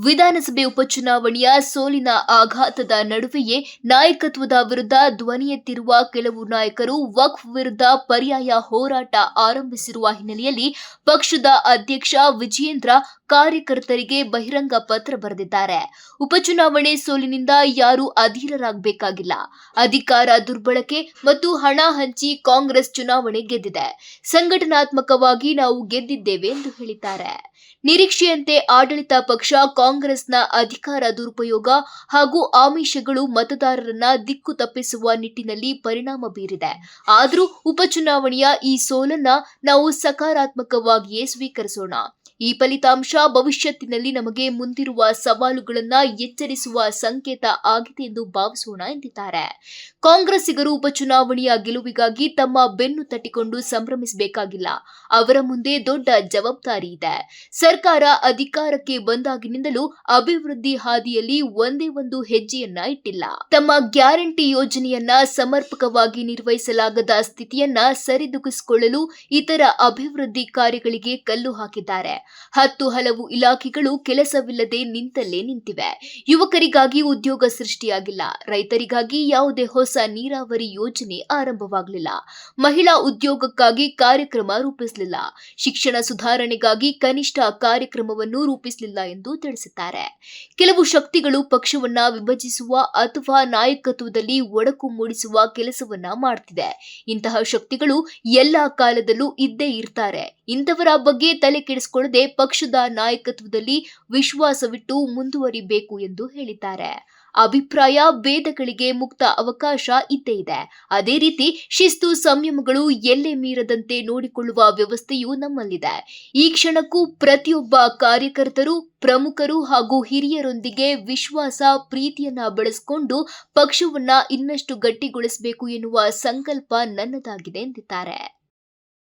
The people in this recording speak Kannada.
ವಿಧಾನಸಭೆ ಉಪಚುನಾವಣೆಯ ಸೋಲಿನ ಆಘಾತದ ನಡುವೆಯೇ ನಾಯಕತ್ವದ ವಿರುದ್ಧ ಧ್ವನಿ ಎತ್ತಿರುವ ಕೆಲವು ನಾಯಕರು ವಕ್ಫ್ ವಿರುದ್ಧ ಪರ್ಯಾಯ ಹೋರಾಟ ಆರಂಭಿಸಿರುವ ಹಿನ್ನೆಲೆಯಲ್ಲಿ ಪಕ್ಷದ ಅಧ್ಯಕ್ಷ ವಿಜಯೇಂದ್ರ ಕಾರ್ಯಕರ್ತರಿಗೆ ಬಹಿರಂಗ ಪತ್ರ ಬರೆದಿದ್ದಾರೆ. ಉಪಚುನಾವಣೆ ಸೋಲಿನಿಂದ ಯಾರೂ ಅಧೀರರಾಗಬೇಕಾಗಿಲ್ಲ. ಅಧಿಕಾರ ದುರ್ಬಳಕೆ ಮತ್ತು ಹಣ ಹಂಚಿ ಕಾಂಗ್ರೆಸ್ ಚುನಾವಣೆ ಗೆದ್ದಿದೆ. ಸಂಘಟನಾತ್ಮಕವಾಗಿ ನಾವು ಗೆದ್ದಿದ್ದೇವೆ ಎಂದು ಹೇಳಿದ್ದಾರೆ. ನಿರೀಕ್ಷೆಯಂತೆ ಆಡಳಿತ ಪಕ್ಷ ಕಾಂಗ್ರೆಸ್ನ ಅಧಿಕಾರ ದುರುಪಯೋಗ ಹಾಗೂ ಆಮಿಷಗಳು ಮತದಾರರನ್ನ ದಿಕ್ಕು ತಪ್ಪಿಸುವ ನಿಟ್ಟಿನಲ್ಲಿ ಪರಿಣಾಮ ಬೀರಿದೆ. ಆದರೂ ಉಪಚುನಾವಣೆಯ ಈ ಸೋಲನ್ನ ನಾವು ಸಕಾರಾತ್ಮಕವಾಗಿಯೇ ಸ್ವೀಕರಿಸೋಣ. ಈ ಫಲಿತಾಂಶ ಭವಿಷ್ಯತ್ತಿನಲ್ಲಿ ನಮಗೆ ಮುಂದಿರುವ ಸವಾಲುಗಳನ್ನ ಎಚ್ಚರಿಸುವ ಸಂಕೇತ ಆಗಿದೆ ಎಂದು ಭಾವಿಸೋಣ ಎಂದಿದ್ದಾರೆ. ಕಾಂಗ್ರೆಸ್ಸಿಗರು ಉಪಚುನಾವಣೆಯ ಗೆಲುವಿಗಾಗಿ ತಮ್ಮ ಬೆನ್ನು ತಟ್ಟಿಕೊಂಡು ಸಂಭ್ರಮಿಸಬೇಕಾಗಿಲ್ಲ. ಅವರ ಮುಂದೆ ದೊಡ್ಡ ಜವಾಬ್ದಾರಿ ಇದೆ. ಸರ್ಕಾರ ಅಧಿಕಾರಕ್ಕೆ ಬಂದಾಗಿನಿಂದಲೂ ಅಭಿವೃದ್ಧಿ ಹಾದಿಯಲ್ಲಿ ಒಂದೇ ಒಂದು ಹೆಜ್ಜೆಯನ್ನ ಇಟ್ಟಿಲ್ಲ. ತಮ್ಮ ಗ್ಯಾರಂಟಿ ಯೋಜನೆಯನ್ನ ಸಮರ್ಪಕವಾಗಿ ನಿರ್ವಹಿಸಲಾಗದ ಸ್ಥಿತಿಯನ್ನ ಸರಿದೂಗಿಸಿಕೊಳ್ಳಲು ಇತರ ಅಭಿವೃದ್ಧಿ ಕಾರ್ಯಗಳಿಗೆ ಕಲ್ಲು ಹಾಕಿದ್ದಾರೆ. 10 ಹಲವು ಇಲಾಖೆಗಳು ಕೆಲಸವಿಲ್ಲದೆ ನಿಂತಲ್ಲೇ ನಿಂತಿವೆ. ಯುವಕರಿಗಾಗಿ ಉದ್ಯೋಗ ಸೃಷ್ಟಿಯಾಗಿಲ್ಲ. ರೈತರಿಗಾಗಿ ಯಾವುದೇ ಹೊಸ ನೀರಾವರಿ ಯೋಜನೆ ಆರಂಭವಾಗಲಿಲ್ಲ. ಮಹಿಳಾ ಉದ್ಯೋಗಕ್ಕಾಗಿ ಕಾರ್ಯಕ್ರಮ ರೂಪಿಸಲಿಲ್ಲ. ಶಿಕ್ಷಣ ಸುಧಾರಣೆಗಾಗಿ ಕನಿಷ್ಠ ಕಾರ್ಯಕ್ರಮವನ್ನು ರೂಪಿಸಲಿಲ್ಲ ಎಂದು ತಿಳಿಸಿದ್ದಾರೆ. ಕೆಲವು ಶಕ್ತಿಗಳು ಪಕ್ಷವನ್ನ ವಿಭಜಿಸುವ ಅಥವಾ ನಾಯಕತ್ವದಲ್ಲಿ ಒಡಕು ಮೂಡಿಸುವ ಕೆಲಸವನ್ನ ಮಾಡ್ತಿದೆ. ಇಂತಹ ಶಕ್ತಿಗಳು ಎಲ್ಲಾ ಕಾಲದಲ್ಲೂ ಇದ್ದೇ ಇರ್ತಾರೆ. ಇಂಥವರ ಬಗ್ಗೆ ತಲೆ ಕೆಡಿಸಿಕೊಳ್ಳದೆ ಪಕ್ಷದ ನಾಯಕತ್ವದಲ್ಲಿ ವಿಶ್ವಾಸವಿಟ್ಟು ಮುಂದುವರಿಬೇಕು ಎಂದು ಹೇಳಿದ್ದಾರೆ. ಅಭಿಪ್ರಾಯ ಭೇದಗಳಿಗೆ ಮುಕ್ತ ಅವಕಾಶ ಇದ್ದೇ ಇದೆ. ಅದೇ ರೀತಿ ಶಿಸ್ತು ಸಂಯಮಗಳು ಎಲ್ಲೆ ಮೀರದಂತೆ ನೋಡಿಕೊಳ್ಳುವ ವ್ಯವಸ್ಥೆಯೂ ನಮ್ಮಲ್ಲಿದೆ. ಈ ಕ್ಷಣಕ್ಕೂ ಪ್ರತಿಯೊಬ್ಬ ಕಾರ್ಯಕರ್ತರು, ಪ್ರಮುಖರು ಹಾಗೂ ಹಿರಿಯರೊಂದಿಗೆ ವಿಶ್ವಾಸ, ಪ್ರೀತಿಯನ್ನ ಬೆಳೆಸಿಕೊಂಡು ಪಕ್ಷವನ್ನ ಇನ್ನಷ್ಟು ಗಟ್ಟಿಗೊಳಿಸಬೇಕು ಎನ್ನುವ ಸಂಕಲ್ಪ ನನ್ನದಾಗಿದೆ ಎಂದಿದ್ದಾರೆ.